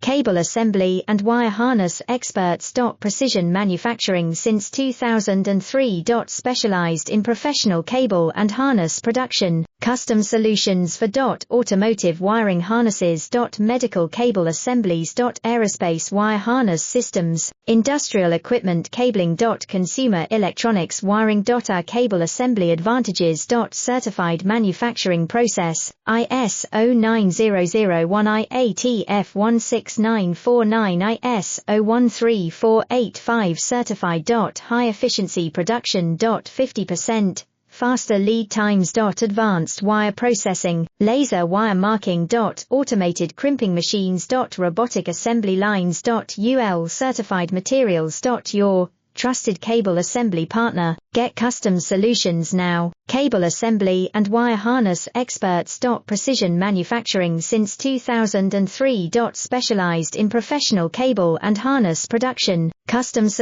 cable assembly and wire harness experts. Precision manufacturing since 2003. Specialized in professional cable and harness production, custom solutions for automotive wiring harnesses. Medical cable assemblies. Aerospace wire harness systems, industrial equipment cabling. Consumer electronics wiring. Our cable assembly advantages. Certified manufacturing process, ISO 9001 IATF 16949 ISO 13485 certified. High efficiency production. 50% faster lead times. Advanced wire processing, laser wire marking. Automated crimping machines. Robotic assembly lines. UL certified materials. Your trusted cable assembly partner. Get custom solutions now. Cable assembly and wire harness experts. Precision manufacturing since 2003. Specialized in professional cable and harness production, custom solutions.